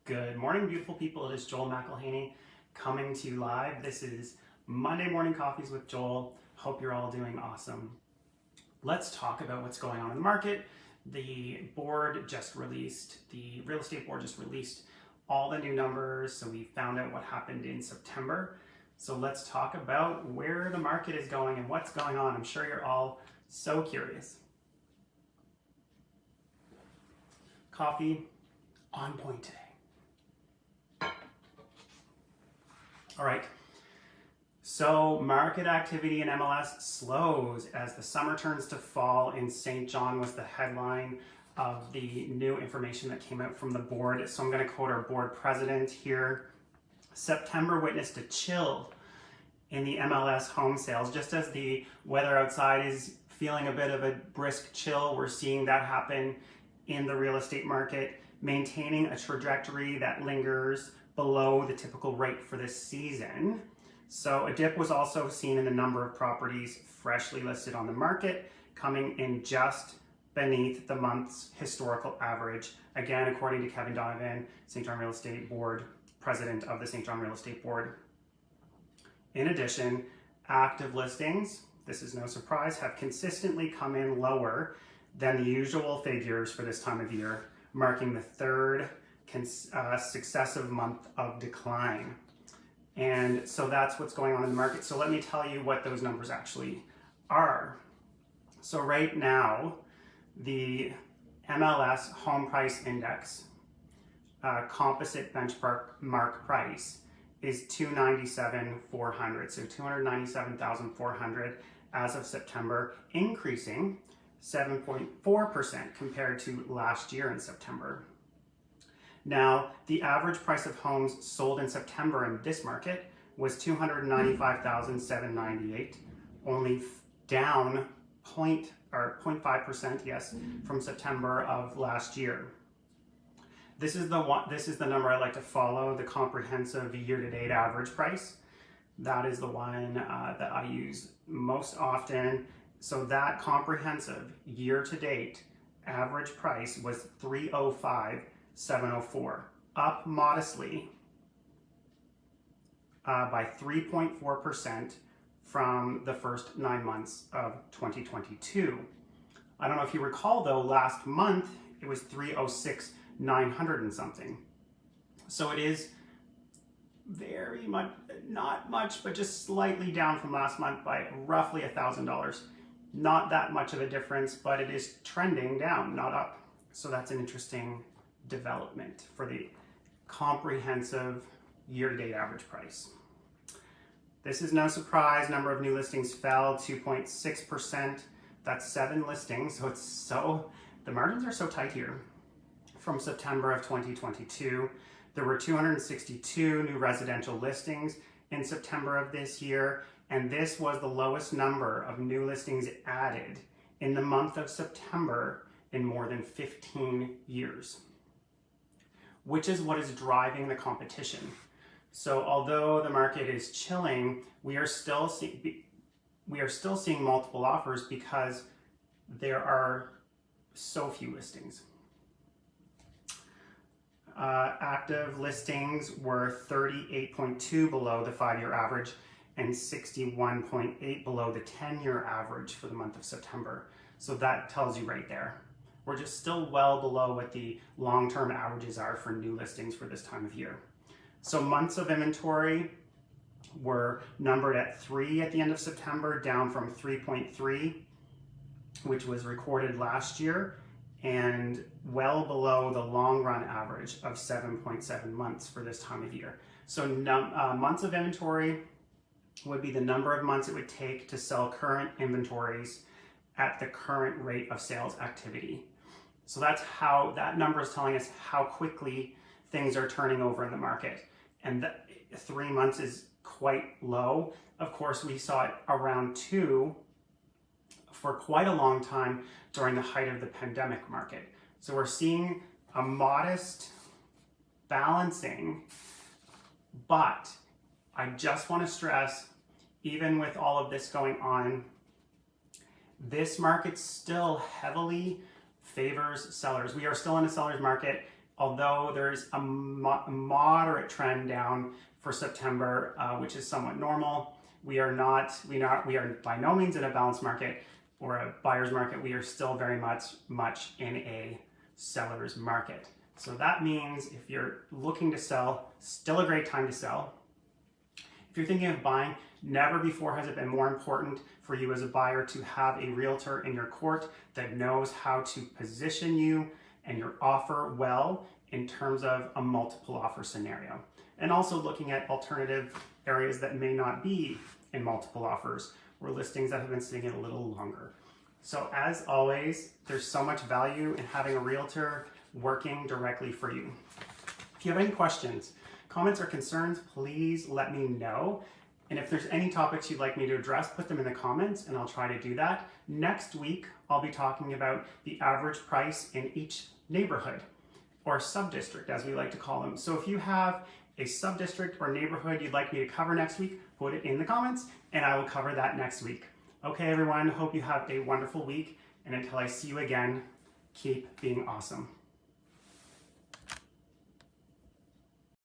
Good morning, beautiful people. It is Joel McElhaney coming to you live. This is Monday Morning Coffees with Joel. Hope you're all doing awesome. Let's talk about what's going on in the market. The board just released, the real estate board just released all the new numbers. So we found out what happened in September. So let's talk about where the market is going and what's going on. I'm sure you're all so curious. Coffee on point today. All right, so market activity in MLS slows as the summer turns to fall in St. John was the headline of the new information that came out from the board. So I'm going to quote our board president here. September witnessed a chill in the MLS home sales. Just as the weather outside is feeling a bit of a brisk chill, we're seeing that happen in the real estate market, maintaining a trajectory that lingers below the typical rate for this season. So a dip was also seen in the number of properties freshly listed on the market, coming in just beneath the month's historical average. Again, according to Kevin Donovan, St. John Real Estate Board, president of the St. John Real Estate Board. In addition, active listings, this is no surprise, have consistently come in lower than the usual figures for this time of year, marking the third successive month of decline. And so that's what's going on in the market. So let me tell you what those numbers actually are. So right now, the MLS Home Price Index composite benchmark price is 297,400. So 297,400 as of September, increasing 7.4% compared to last year in September. Now, the average price of homes sold in September in this market was $295,798, only down 0.5%, yes, from September of last year. This is the number I like to follow, the comprehensive year-to-date average price. That is the one that I use most often. So that comprehensive year-to-date average price was $305,704, up modestly by 3.4% from the first 9 months of 2022. I don't know if you recall though, last month it was 306,900 and something. So it is very much, not much, but just slightly down from last month by roughly $1,000. Not that much of a difference, but it is trending down, not up. So that's an interesting development for the comprehensive year-to-date average price. This is no surprise. Number of new listings fell 2.6%. That's 7 listings. So the margins are so tight here. From September of 2022, there were 262 new residential listings in September of this year, and this was the lowest number of new listings added in the month of September in more than 15 years. Which is what is driving the competition. So although the market is chilling, we are still seeing multiple offers because there are so few listings. Active listings were 38.2 below the 5-year average and 61.8 below the 10-year average for the month of September. So that tells you right there. We're just still well below what the long-term averages are for new listings for this time of year. So months of inventory were numbered at 3 at the end of September, down from 3.3, which was recorded last year, and well below the long-run average of 7.7 months for this time of year. So months of inventory would be the number of months it would take to sell current inventories at the current rate of sales activity. So that's how that number is telling us how quickly things are turning over in the market. And 3 months is quite low. Of course, we saw it around 2 for quite a long time during the height of the pandemic market. So we're seeing a modest balancing, but I just want to stress, even with all of this going on, this market still heavily favors sellers. We are still in a seller's market, although there's a moderate trend down for September, which is somewhat normal, we are by no means in a balanced market or a buyer's market. We are still very much in a seller's market. So that means if you're looking to sell, still a great time to sell. If you're thinking of buying, never before has it been more important for you as a buyer to have a realtor in your court that knows how to position you and your offer well in terms of a multiple offer scenario. And also looking at alternative areas that may not be in multiple offers or listings that have been sitting in a little longer. So as always, there's so much value in having a realtor working directly for you. If you have any questions, comments, or concerns, please let me know. And if there's any topics you'd like me to address, put them in the comments and I'll try to do that. Next week, I'll be talking about the average price in each neighborhood or sub-district, as we like to call them. So if you have a sub-district or neighborhood you'd like me to cover next week, put it in the comments and I will cover that next week. Okay, everyone, hope you have a wonderful week. And until I see you again, keep being awesome.